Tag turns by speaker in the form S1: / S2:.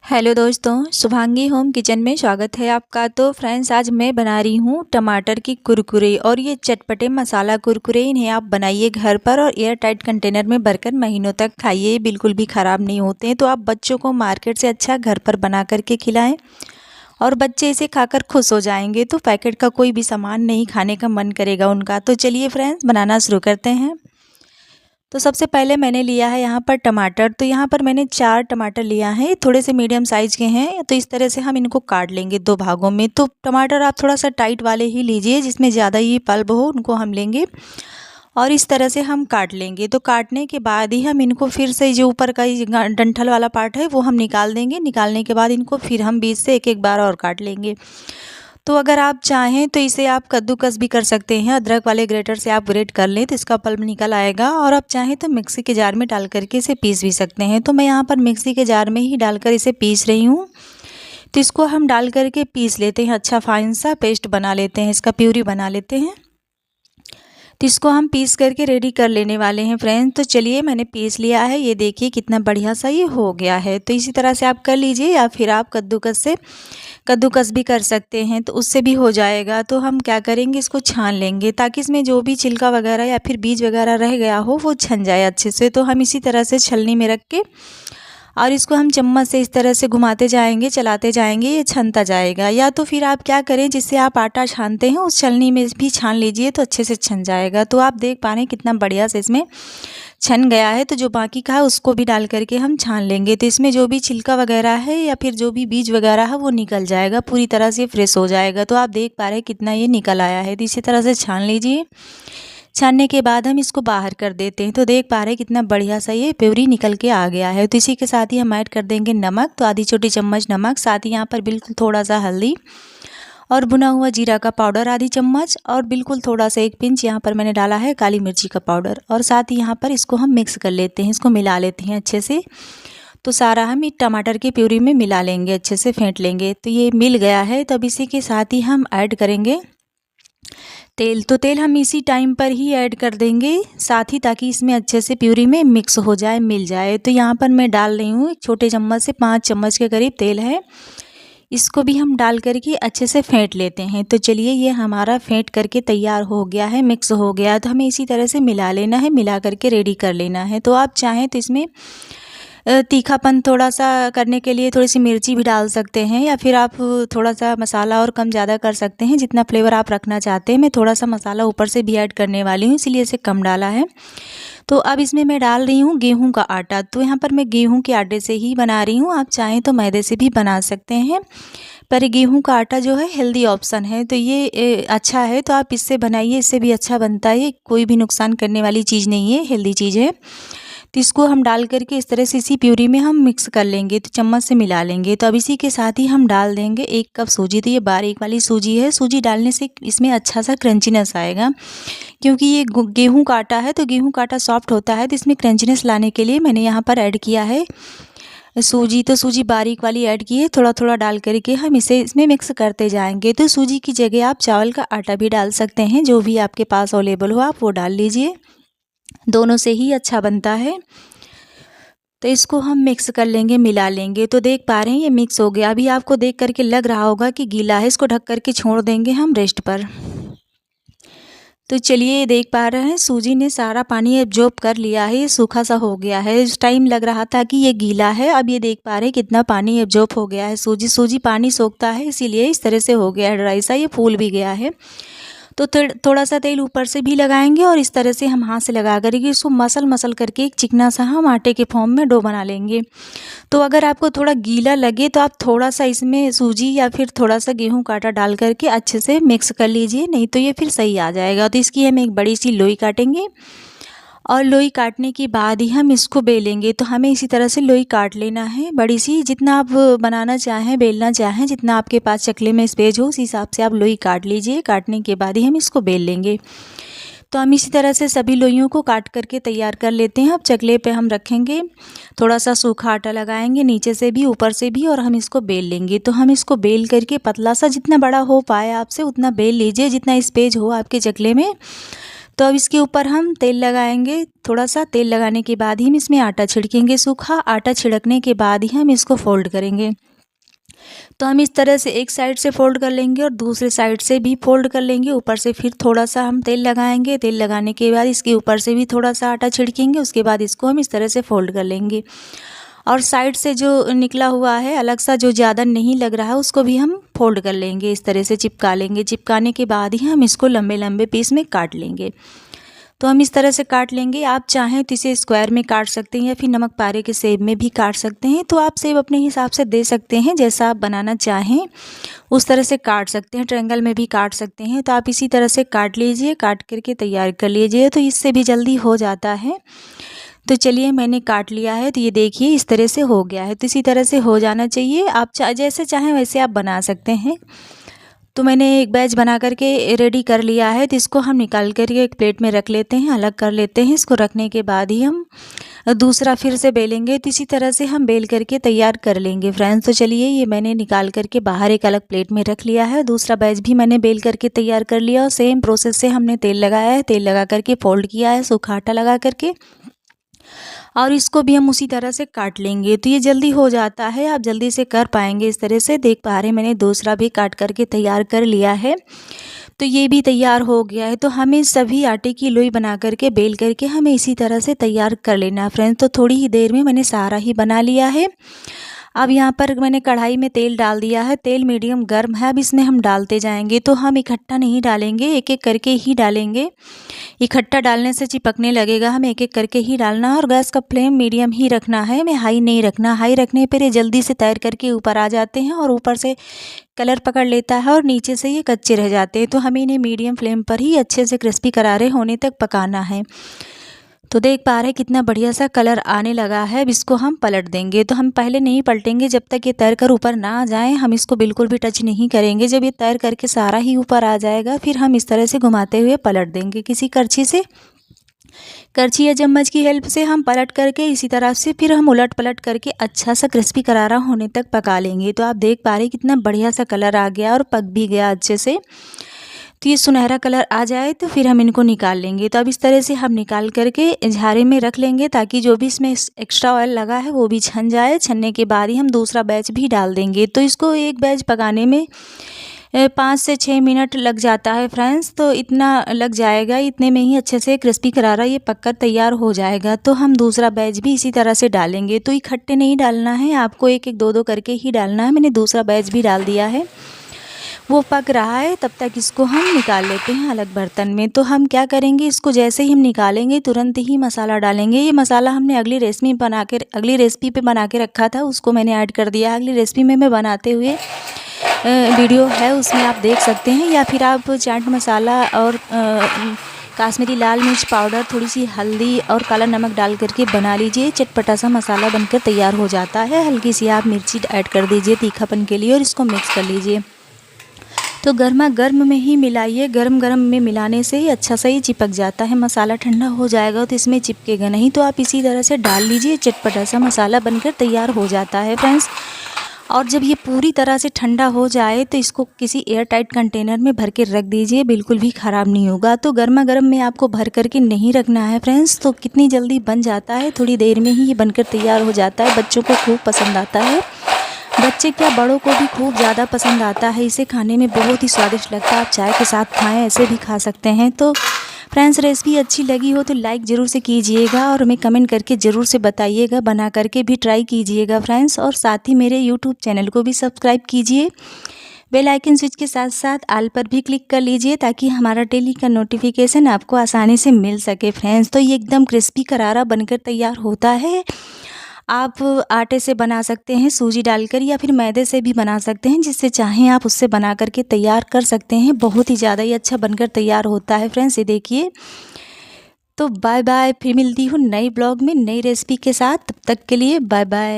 S1: Hello दोस्तों, Shubhangi home kitchen में स्वागत है आपका। तो फ्रेंड्स, आज मैं बना रही हूँ टमाटर की कुरकुरे और ये चटपटे मसाला कुरकुरे। इन्हें आप बनाइए घर पर और एयर टाइट कंटेनर में भरकर महीनों तक खाइए, बिल्कुल भी ख़राब नहीं होते हैं। तो आप बच्चों को मार्केट से अच्छा घर पर बना करके खिलाएं और बच्चे इसे खाकर खुश हो जाएंगे। तो पैकेट का कोई भी सामान नहीं खाने का मन करेगा उनका। तो चलिए फ्रेंड्स, बनाना शुरू करते हैं। तो सबसे पहले मैंने लिया है यहाँ पर टमाटर। तो यहाँ पर मैंने 4 टमाटर लिया है, थोड़े से मीडियम साइज़ के हैं। तो इस तरह से हम इनको काट लेंगे 2 भागों में। तो टमाटर आप थोड़ा सा टाइट वाले ही लीजिए, जिसमें ज़्यादा ये पल्प हो, उनको हम लेंगे और इस तरह से हम काट लेंगे। तो काटने के बाद ही हम इनको फिर से जो ऊपर का डंठल वाला पार्ट है वो हम निकाल देंगे। निकालने के बाद इनको फिर हम बीच से एक एक बार और काट लेंगे। तो अगर आप चाहें तो इसे आप कद्दूकस भी कर सकते हैं, अदरक वाले ग्रेटर से आप ग्रेट कर लें तो इसका पल्प निकल आएगा। और आप चाहें तो मिक्सी के जार में डाल करके इसे पीस भी सकते हैं। तो मैं यहाँ पर मिक्सी के जार में ही डालकर इसे पीस रही हूँ। तो इसको हम डाल करके पीस लेते हैं, अच्छा फाइन सा पेस्ट बना लेते हैं, इसका प्यूरी बना लेते हैं। तो इसको हम पीस करके रेडी कर लेने वाले हैं फ्रेंड्स। तो चलिए, मैंने पीस लिया है, ये देखिए कितना बढ़िया सा ये हो गया है। तो इसी तरह से आप कर लीजिए, या फिर आप कद्दूकस भी कर सकते हैं, तो उससे भी हो जाएगा। तो हम क्या करेंगे, इसको छान लेंगे ताकि इसमें जो भी छिलका वगैरह या फिर बीज वगैरह रह गया हो वो छन जाए अच्छे से। तो हम इसी तरह से छलनी में रख के और इसको हम चम्मच से इस तरह से घुमाते जाएंगे, चलाते जाएंगे, ये छनता जाएगा। या तो फिर आप क्या करें, जिससे आप आटा छानते हैं उस छलनी में भी छान लीजिए, तो अच्छे से छन जाएगा। तो आप देख पा रहे हैं कितना बढ़िया से इसमें छन गया है। तो जो बाकी का है उसको भी डाल करके हम छान लेंगे। तो इसमें जो भी छिलका वगैरह है या फिर जो भी बीज वगैरह है वो निकल जाएगा, पूरी तरह से फ्रेश हो जाएगा। तो आप देख पा रहे हैं कितना ये निकल आया है। तो इसी तरह से छान लीजिए। छानने के बाद हम इसको बाहर कर देते हैं। तो देख पा रहे हैं कितना बढ़िया सा ये प्यूरी निकल के आ गया है। तो इसी के साथ ही हम ऐड कर देंगे नमक। तो आधी छोटी चम्मच नमक, साथ ही यहाँ पर बिल्कुल थोड़ा सा हल्दी और भुना हुआ जीरा का पाउडर आधी चम्मच, और बिल्कुल थोड़ा सा 1 पिंच यहाँ पर मैंने डाला है काली मिर्ची का पाउडर। और साथ ही यहाँ पर इसको हम मिक्स कर लेते हैं, इसको मिला लेते हैं अच्छे से। तो सारा हम ये टमाटर की प्यूरी में मिला लेंगे, अच्छे से फेंट लेंगे। तो ये मिल गया है। तब इसी के साथ ही हम ऐड करेंगे तेल। तो तेल हम इसी टाइम पर ही ऐड कर देंगे साथ ही, ताकि इसमें अच्छे से प्यूरी में मिक्स हो जाए, मिल जाए। तो यहाँ पर मैं डाल रही हूँ 1 छोटे चम्मच से 5 चम्मच के करीब तेल है। इसको भी हम डाल करके अच्छे से फेंट लेते हैं। तो चलिए, ये हमारा फेंट करके तैयार हो गया है, मिक्स हो गया है। तो हमें इसी तरह से मिला लेना है, मिला करके रेडी कर लेना है। तो आप चाहें तो इसमें तीखापन थोड़ा सा करने के लिए थोड़ी सी मिर्ची भी डाल सकते हैं, या फिर आप थोड़ा सा मसाला और कम ज़्यादा कर सकते हैं, जितना फ्लेवर आप रखना चाहते हैं। मैं थोड़ा सा मसाला ऊपर से भी ऐड करने वाली हूँ, इसलिए इसे कम डाला है। तो अब इसमें मैं डाल रही हूँ गेहूं का आटा। तो यहाँ पर मैं गेहूं के आटे से ही बना रही हूँ, आप चाहें तो मैदे से भी बना सकते हैं। पर गेहूं का आटा जो है हेल्दी ऑप्शन है, तो ये अच्छा है। तो आप इससे बनाइए, इससे भी अच्छा बनता है, कोई भी नुकसान करने वाली चीज़ नहीं है, हेल्दी चीज़ है। तो इसको हम डाल करके इस तरह से इसी प्यूरी में हम मिक्स कर लेंगे, तो चम्मच से मिला लेंगे। तो अब इसी के साथ ही हम डाल देंगे 1 कप सूजी। तो ये बारीक वाली सूजी है, सूजी डालने से इसमें अच्छा सा क्रंचीनेस आएगा, क्योंकि ये गेहूं का आटा है। तो गेहूं का आटा सॉफ्ट होता है, तो इसमें क्रंचीनेस लाने के लिए मैंने यहाँ पर ऐड किया है सूजी। तो सूजी बारीक वाली ऐड की है, थोड़ा थोड़ा डाल करके हम इसे इसमें मिक्स करते जाएंगे। तो सूजी की जगह आप चावल का आटा भी डाल सकते हैं, जो भी आपके पास अवेलेबल हो आप वो डाल लीजिए, दोनों से ही अच्छा बनता है। तो इसको हम मिक्स कर लेंगे, मिला लेंगे। तो देख पा रहे हैं ये मिक्स हो गया। अभी आपको देख करके लग रहा होगा कि गीला है, इसको ढक करके छोड़ देंगे हम रेस्ट पर। तो चलिए, देख पा रहे हैं सूजी ने सारा पानी एब्जॉर्ब कर लिया है, ये सूखा सा हो गया है। इस टाइम लग रहा था कि ये गीला है, अब ये देख पा रहे हैं कितना पानी एब्जॉर्ब हो गया है। सूजी पानी सोखता है, इसीलिए इस तरह से हो गया है ड्राई सा, ये फूल भी गया है। तो थोड़ा सा तेल ऊपर से भी लगाएंगे और इस तरह से हम हाथ से लगा करके इसको मसल करके एक चिकना सा हम आटे के फॉर्म में डो बना लेंगे। तो अगर आपको थोड़ा गीला लगे तो आप थोड़ा सा इसमें सूजी या फिर थोड़ा सा गेहूं का आटा डाल करके अच्छे से मिक्स कर लीजिए, नहीं तो ये फिर सही आ जाएगा। तो इसकी हम एक बड़ी सी लोई काटेंगे और लोई काटने के बाद ही हम इसको बेलेंगे। तो हमें इसी तरह से लोई काट लेना है बड़ी सी, जितना आप बनाना चाहें, बेलना चाहें, जितना आपके पास चकले में स्पेस हो उस हिसाब से आप लोई काट लीजिए। काटने के बाद ही हम इसको बेल लेंगे। तो हम इसी तरह से सभी लोइयों को काट करके तैयार कर लेते हैं। अब चकले पे हम रखेंगे, थोड़ा सा सूखा आटा लगाएंगे नीचे से भी ऊपर से भी, और हम इसको बेल लेंगे। तो हम इसको बेल करके पतला सा, जितना बड़ा हो पाए आपसे उतना बेल लीजिए, जितना स्पेस हो आपके चकले में। तो अब इसके ऊपर हम तेल लगाएंगे। थोड़ा सा तेल लगाने के बाद ही हम इसमें आटा छिड़केंगे। सूखा आटा छिड़कने के बाद ही हम इसको फोल्ड करेंगे। तो हम इस तरह से एक साइड से फोल्ड कर लेंगे और दूसरे साइड से भी फोल्ड कर लेंगे। ऊपर से फिर थोड़ा सा हम तेल लगाएंगे। तेल लगाने के बाद इसके ऊपर से भी थोड़ा सा आटा छिड़केंगे। उसके बाद इसको हम इस तरह से फोल्ड कर लेंगे और साइड से जो निकला हुआ है अलग सा, जो ज़्यादा नहीं लग रहा है, उसको भी हम फोल्ड कर लेंगे। इस तरह से चिपका लेंगे। चिपकाने के बाद ही हम इसको लंबे लंबे पीस में काट लेंगे। तो हम इस तरह से काट लेंगे। आप चाहें तो इसे स्क्वायर में काट सकते हैं या फिर नमक पारे के शेप में भी काट सकते हैं। तो आप शेप अपने हिसाब से दे सकते हैं, जैसा आप बनाना चाहें उस तरह से काट सकते हैं। ट्रायंगल में भी काट सकते हैं। तो आप इसी तरह से काट लीजिए, काट करके तैयार कर लीजिए। तो इससे भी जल्दी हो जाता है। तो चलिए मैंने काट लिया है। तो ये देखिए इस तरह से हो गया है। तो इसी तरह से हो जाना चाहिए। आप जैसे चाहें वैसे आप बना सकते हैं। तो मैंने एक बैच बना करके रेडी कर लिया है। तो इसको हम निकाल करके एक प्लेट में रख लेते हैं, अलग कर लेते हैं। इसको रखने के बाद ही हम दूसरा फिर से बेलेंगे। तो इसी तरह से हम बेल करके तैयार कर लेंगे फ्रेंड्स। तो चलिए ये मैंने निकाल करके बाहर एक अलग प्लेट में रख लिया है। दूसरा बैच भी मैंने बेल करके तैयार कर लिया और सेम प्रोसेस से हमने तेल लगाया है। तेल लगा करके फोल्ड किया है सूखा आटा लगा करके, और इसको भी हम उसी तरह से काट लेंगे। तो ये जल्दी हो जाता है, आप जल्दी से कर पाएंगे। इस तरह से देख पा रहे हैं मैंने दूसरा भी काट करके तैयार कर लिया है। तो ये भी तैयार हो गया है। तो हमें सभी आटे की लोई बना करके बेल करके हमें इसी तरह से तैयार कर लेना है फ्रेंड्स। तो थोड़ी ही देर में मैंने सारा ही बना लिया है। अब यहाँ पर मैंने कढ़ाई में तेल डाल दिया है। तेल मीडियम गर्म है। अब इसमें हम डालते जाएंगे। तो हम इकट्ठा नहीं डालेंगे, एक एक करके ही डालेंगे। इकट्ठा डालने से चिपकने लगेगा। हमें एक एक करके ही डालना है और गैस का फ्लेम मीडियम ही रखना है, हमें हाई नहीं रखना। हाई रखने पर ये जल्दी से तैर करके ऊपर आ जाते हैं और ऊपर से कलर पकड़ लेता है और नीचे से ये कच्चे रह जाते हैं। तो हमें इन्हें मीडियम फ्लेम पर ही अच्छे से क्रिस्पी करारे होने तक पकाना है। तो देख पा रहे हैं कितना बढ़िया सा कलर आने लगा है। अब इसको हम पलट देंगे। तो हम पहले नहीं पलटेंगे जब तक ये तैर कर ऊपर ना आ जाए। हम इसको बिल्कुल भी टच नहीं करेंगे। जब ये तैर करके सारा ही ऊपर आ जाएगा फिर हम इस तरह से घुमाते हुए पलट देंगे। किसी करछी से, करछी या चम्मच की हेल्प से हम पलट करके इसी तरह से फिर हम उलट पलट करके अच्छा सा क्रिस्पी करारा होने तक पका लेंगे। तो आप देख पा रहे हैं कितना बढ़िया सा कलर आ गया और पक भी गया अच्छे से। तो ये सुनहरा कलर आ जाए तो फिर हम इनको निकाल लेंगे। तो अब इस तरह से हम निकाल करके झारे में रख लेंगे ताकि जो भी इसमें एक्स्ट्रा ऑयल लगा है वो भी छन जाए। छनने के बाद ही हम दूसरा बैच भी डाल देंगे। तो इसको एक बैच पकाने में 5 से 6 मिनट लग जाता है फ्रेंड्स। तो इतना लग जाएगा, इतने में ही अच्छे से क्रिस्पी करारा ये पककर तैयार हो जाएगा। तो हम दूसरा बैच भी इसी तरह से डालेंगे। तो इकट्ठे नहीं डालना है, आपको एक एक दो दो करके ही डालना है। मैंने दूसरा बैच भी डाल दिया है, वो पक रहा है। तब तक इसको हम निकाल लेते हैं अलग बर्तन में। तो हम क्या करेंगे, इसको जैसे ही हम निकालेंगे तुरंत ही मसाला डालेंगे। ये मसाला हमने अगली रेसिपी पे बना के रखा था, उसको मैंने ऐड कर दिया। अगली रेसिपी में मैं बनाते हुए वीडियो है उसमें आप देख सकते हैं। या फिर आप चाट मसाला और काश्मीरी लाल मिर्च पाउडर, थोड़ी सी हल्दी और काला नमक डाल करके बना लीजिए। चटपटा सा मसाला बनकर तैयार हो जाता है। हल्की सी आप मिर्ची ऐड कर दीजिए तीखापन के लिए और इसको मिक्स कर लीजिए। तो गर्मा गर्म में ही मिलाइए। गर्म गर्म में मिलाने से ही अच्छा सा ही चिपक जाता है। मसाला ठंडा हो जाएगा तो इसमें चिपकेगा नहीं। तो आप इसी तरह से डाल लीजिए, चटपटा सा मसाला बनकर तैयार हो जाता है फ्रेंड्स। और जब ये पूरी तरह से ठंडा हो जाए तो इसको किसी एयर टाइट कंटेनर में भर के रख दीजिए, बिल्कुल भी ख़राब नहीं होगा। तो गर्मा गर्म में आपको भर करके नहीं रखना है फ्रेंड्स। तो कितनी जल्दी बन जाता है, थोड़ी देर में ही ये बनकर तैयार हो जाता है। बच्चों को खूब पसंद आता है, बच्चे क्या बड़ों को भी खूब ज़्यादा पसंद आता है। इसे खाने में बहुत ही स्वादिष्ट लगता है। आप चाय के साथ खाएं, ऐसे भी खा सकते हैं। तो फ्रेंड्स रेसिपी अच्छी लगी हो तो लाइक ज़रूर से कीजिएगा और हमें कमेंट करके ज़रूर से बताइएगा। बना करके भी ट्राई कीजिएगा फ्रेंड्स। और साथ ही मेरे यूट्यूब चैनल को भी सब्सक्राइब कीजिए। बेल आइकन स्विच के साथ साथ ऑल पर भी क्लिक कर लीजिए ताकि हमारा डेली का नोटिफिकेशन आपको आसानी से मिल सके फ्रेंड्स। तो ये एकदम क्रिस्पी करारा बनकर तैयार होता है। आप आटे से बना सकते हैं, सूजी डालकर, या फिर मैदे से भी बना सकते हैं। जिससे चाहें आप उससे बना करके तैयार कर सकते हैं। बहुत ही ज़्यादा ही अच्छा बनकर तैयार होता है फ्रेंड्स, ये देखिए। तो बाय बाय, फिर मिलती हूँ नई ब्लॉग में नई रेसिपी के साथ। तब तक के लिए बाय बाय।